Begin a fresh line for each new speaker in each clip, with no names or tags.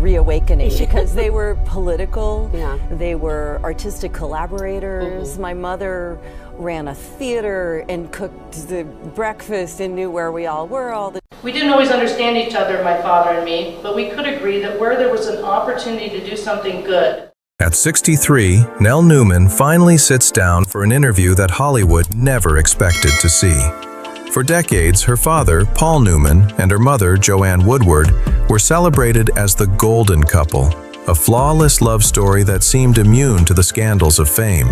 reawakening because they were political,
Yeah.
they were artistic collaborators. My mother ran a theater and cooked the breakfast and knew where we all were all the
We didn't always understand each other, my father and me, but we could agree that where there was an opportunity to do something good.
At 63, Nell Newman finally sits down for an interview that Hollywood never expected to see. For decades, her father, Paul Newman, and her mother, Joanne Woodward, were celebrated as the golden couple, a flawless love story that seemed immune to the scandals of fame.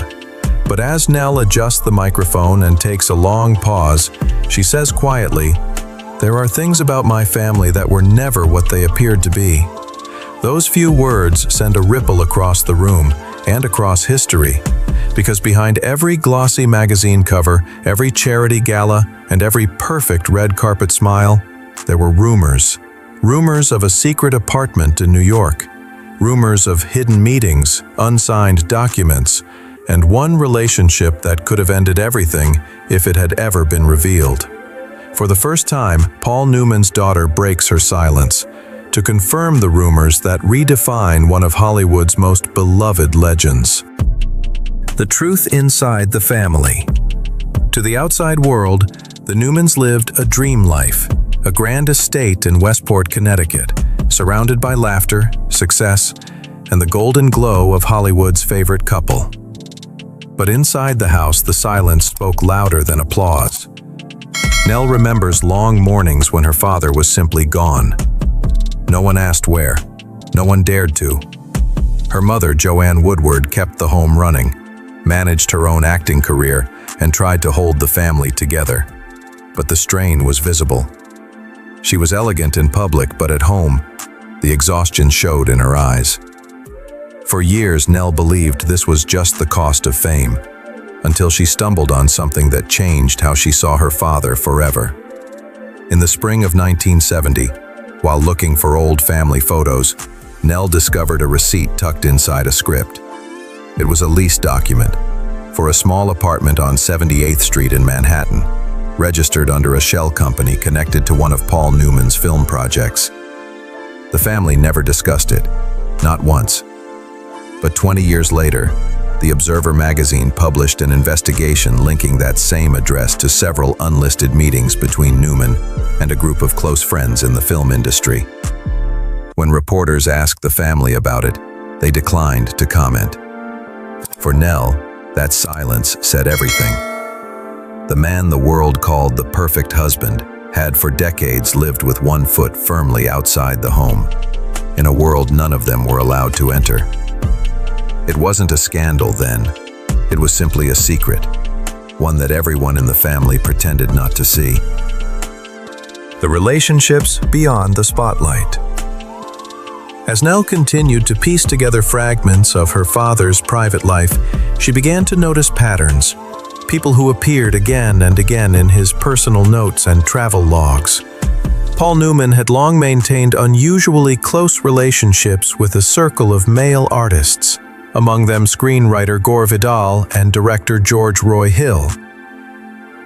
But as Nell adjusts the microphone and takes a long pause, she says quietly, "There are things about my family that were never what they appeared to be." Those few words send a ripple across the room and across history, because behind every glossy magazine cover, every charity gala, and every perfect red carpet smile, there were rumors. Rumors of a secret apartment in New York, rumors of hidden meetings, unsigned documents, and one relationship that could have ended everything if it had ever been revealed. For the first time, Paul Newman's daughter breaks her silence to confirm the rumors that redefine one of Hollywood's most beloved legends. The truth inside the family. To the outside world, the Newmans lived a dream life, a grand estate in Westport, Connecticut, surrounded by laughter, success, and the golden glow of Hollywood's favorite couple. But inside the house, the silence spoke louder than applause. Nell remembers long mornings when her father was simply gone. No one asked where. No one dared to. Her mother, Joanne Woodward, kept the home running, managed her own acting career, and tried to hold the family together. But the strain was visible. She was elegant in public, but at home, the exhaustion showed in her eyes. For years, Nell believed this was just the cost of fame, until she stumbled on something that changed how she saw her father forever. In the spring of 1970, while looking for old family photos, Nell discovered a receipt tucked inside a script. It was a lease document for a small apartment on 78th Street in Manhattan, registered under a shell company connected to one of Paul Newman's film projects. The family never discussed it, not once. But 20 years later, The Observer magazine published an investigation linking that same address to several unlisted meetings between Newman and a group of close friends in the film industry. When reporters asked the family about it, they declined to comment. For Nell, that silence said everything. The man the world called the perfect husband had for decades lived with one foot firmly outside the home, in a world none of them were allowed to enter. It wasn't a scandal then. It was simply a secret, one that everyone in the family pretended not to see. The relationships beyond the spotlight. As Nell continued to piece together fragments of her father's private life, she began to notice patterns, people who appeared again and again in his personal notes and travel logs. Paul Newman had long maintained unusually close relationships with a circle of male artists, among them screenwriter Gore Vidal and director George Roy Hill.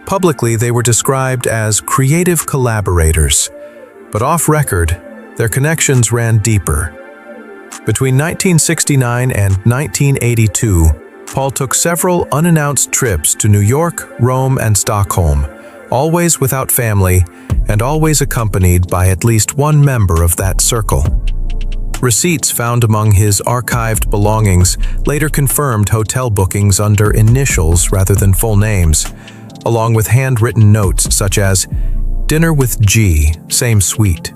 Publicly, they were described as creative collaborators, but off-record, their connections ran deeper. Between 1969 and 1982, Paul took several unannounced trips to New York, Rome, and Stockholm, always without family and always accompanied by at least one member of that circle. Receipts found among his archived belongings later confirmed hotel bookings under initials rather than full names, along with handwritten notes such as, "Dinner with G, same suite."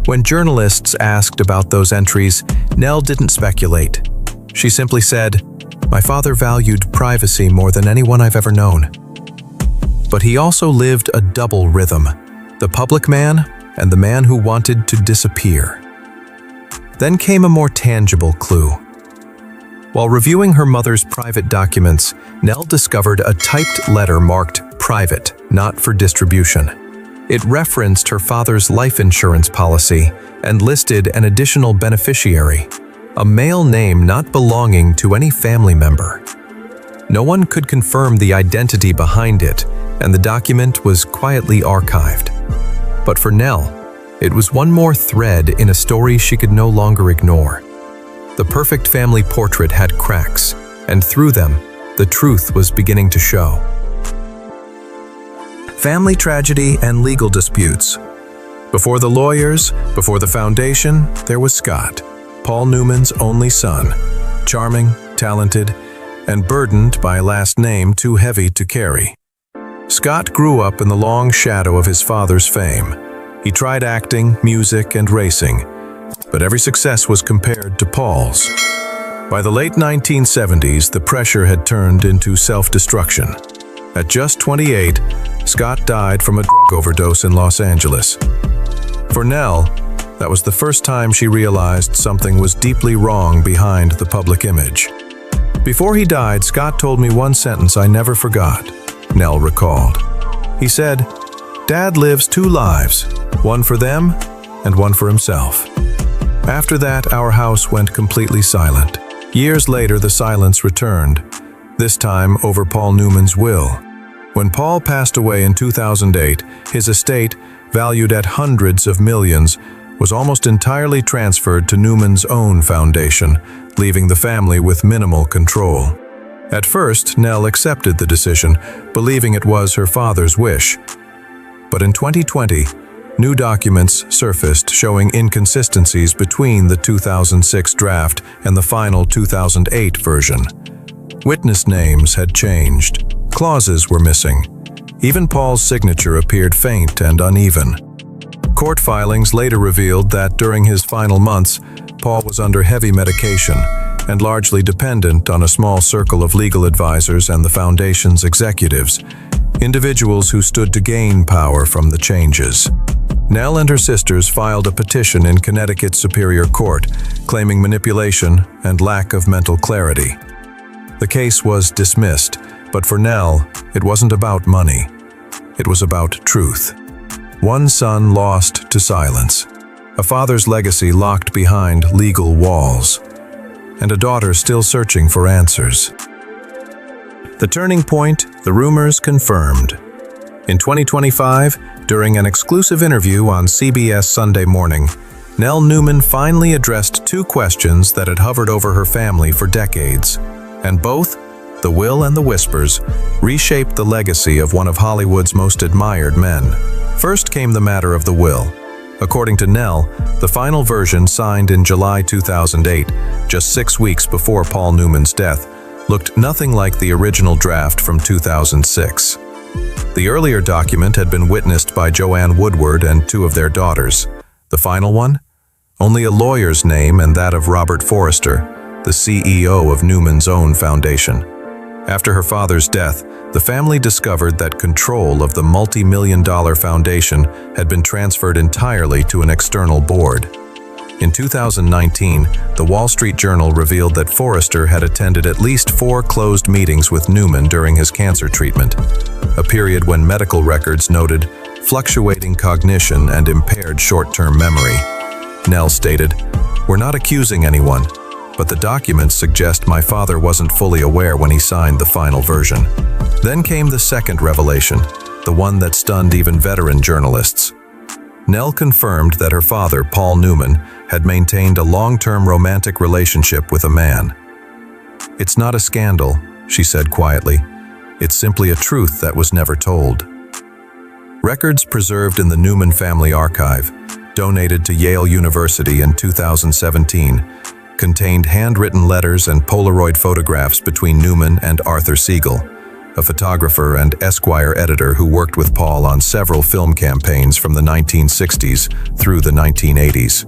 When journalists asked about those entries, Nell didn't speculate. She simply said, "My father valued privacy more than anyone I've ever known." But he also lived a double rhythm, the public man and the man who wanted to disappear. Then came a more tangible clue. While reviewing her mother's private documents, Nell discovered a typed letter marked "private, not for distribution." It referenced her father's life insurance policy and listed an additional beneficiary, a male name not belonging to any family member. No one could confirm the identity behind it, and the document was quietly archived. But for Nell, It was one more thread in a story she could no longer ignore. The perfect family portrait had cracks, and through them, the truth was beginning to show. Family tragedy and legal disputes. Before the lawyers, before the foundation, there was Scott, Paul Newman's only son, charming, talented, and burdened by a last name too heavy to carry. Scott grew up in the long shadow of his father's fame. He tried acting, music, and racing, but every success was compared to Paul's. By the late 1970s, the pressure had turned into self-destruction. At just 28, Scott died from a drug overdose in Los Angeles. For Nell, that was the first time she realized something was deeply wrong behind the public image. Before he died, Scott told me one sentence I never forgot, Nell recalled. He said, "Dad lives two lives, one for them and one for himself." After that, our house went completely silent. Years later, the silence returned, this time over Paul Newman's will. When Paul passed away in 2008, his estate, valued at hundreds of millions, was almost entirely transferred to Newman's own foundation, leaving the family with minimal control. At first, Nell accepted the decision, believing it was her father's wish. But in 2020, new documents surfaced showing inconsistencies between the 2006 draft and the final 2008 version. Witness names had changed. Clauses were missing. Even Paul's signature appeared faint and uneven. Court filings later revealed that during his final months, Paul was under heavy medication and largely dependent on a small circle of legal advisors and the foundation's executives, individuals who stood to gain power from the changes. Nell and her sisters filed a petition in Connecticut's Superior Court, claiming manipulation and lack of mental clarity. The case was dismissed, but for Nell, it wasn't about money. It was about truth. One son lost to silence, a father's legacy locked behind legal walls, and a daughter still searching for answers. The turning point, the rumors confirmed. In 2025, during an exclusive interview on CBS Sunday Morning, Nell Newman finally addressed two questions that had hovered over her family for decades, and both, the will and the whispers, reshaped the legacy of one of Hollywood's most admired men. First came the matter of the will. According to Nell, the final version signed in July 2008, just 6 weeks before Paul Newman's death, looked nothing like the original draft from 2006. The earlier document had been witnessed by Joanne Woodward and two of their daughters. The final one? Only a lawyer's name and that of Robert Forrester, the CEO of Newman's own foundation. After her father's death, the family discovered that control of the multi-million-dollar foundation had been transferred entirely to an external board. In 2019, the Wall Street Journal revealed that Forrester had attended at least 4 closed meetings with Newman during his cancer treatment, a period when medical records noted fluctuating cognition and impaired short-term memory. Nell stated, "We're not accusing anyone, but the documents suggest my father wasn't fully aware when he signed the final version." Then came the second revelation, the one that stunned even veteran journalists. Nell confirmed that her father, Paul Newman, had maintained a long-term romantic relationship with a man. "It's not a scandal," she said quietly. "It's simply a truth that was never told." Records preserved in the Newman family archive, donated to Yale University in 2017, contained handwritten letters and Polaroid photographs between Newman and Arthur Siegel, a photographer and Esquire editor who worked with Paul on several film campaigns from the 1960s through the 1980s.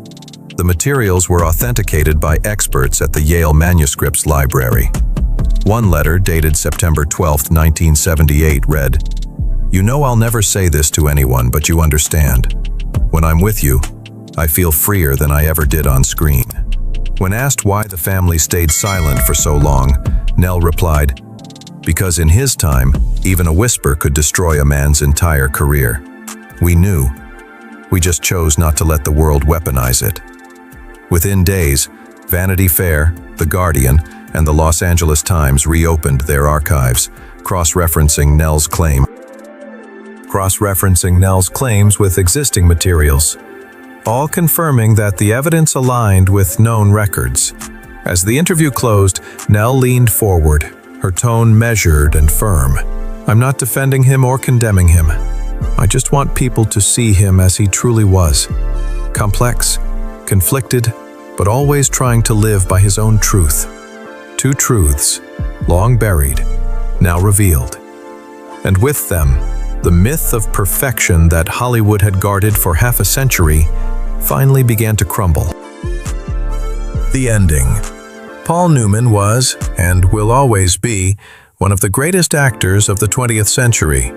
The materials were authenticated by experts at the Yale Manuscripts Library. One letter, dated September 12, 1978, read, "You know I'll never say this to anyone, but you understand. When I'm with you, I feel freer than I ever did on screen." When asked why the family stayed silent for so long, Nell replied, "Because in his time, even a whisper could destroy a man's entire career. We knew. We just chose not to let the world weaponize it." Within days, Vanity Fair, The Guardian, and the Los Angeles Times reopened their archives, cross-referencing Nell's claims with existing materials. all confirming that the evidence aligned with known records. As the interview closed, Nell leaned forward, her tone measured and firm. "I'm not defending him or condemning him. I just want people to see him as he truly was. Complex, conflicted, but always trying to live by his own truth. Two truths, long buried, now revealed. And with them, the myth of perfection that Hollywood had guarded for half a century finally began to crumble." The ending. Paul Newman was, and will always be, one of the greatest actors of the 20th century.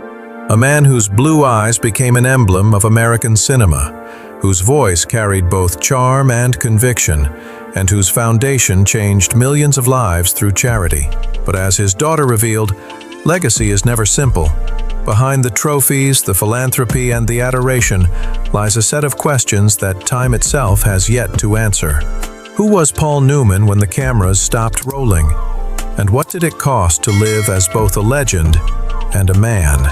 A man whose blue eyes became an emblem of American cinema, whose voice carried both charm and conviction, and whose foundation changed millions of lives through charity. But as his daughter revealed, legacy is never simple. Behind the trophies, the philanthropy, and the adoration lies a set of questions that time itself has yet to answer. Who was Paul Newman when the cameras stopped rolling? And what did it cost to live as both a legend and a man?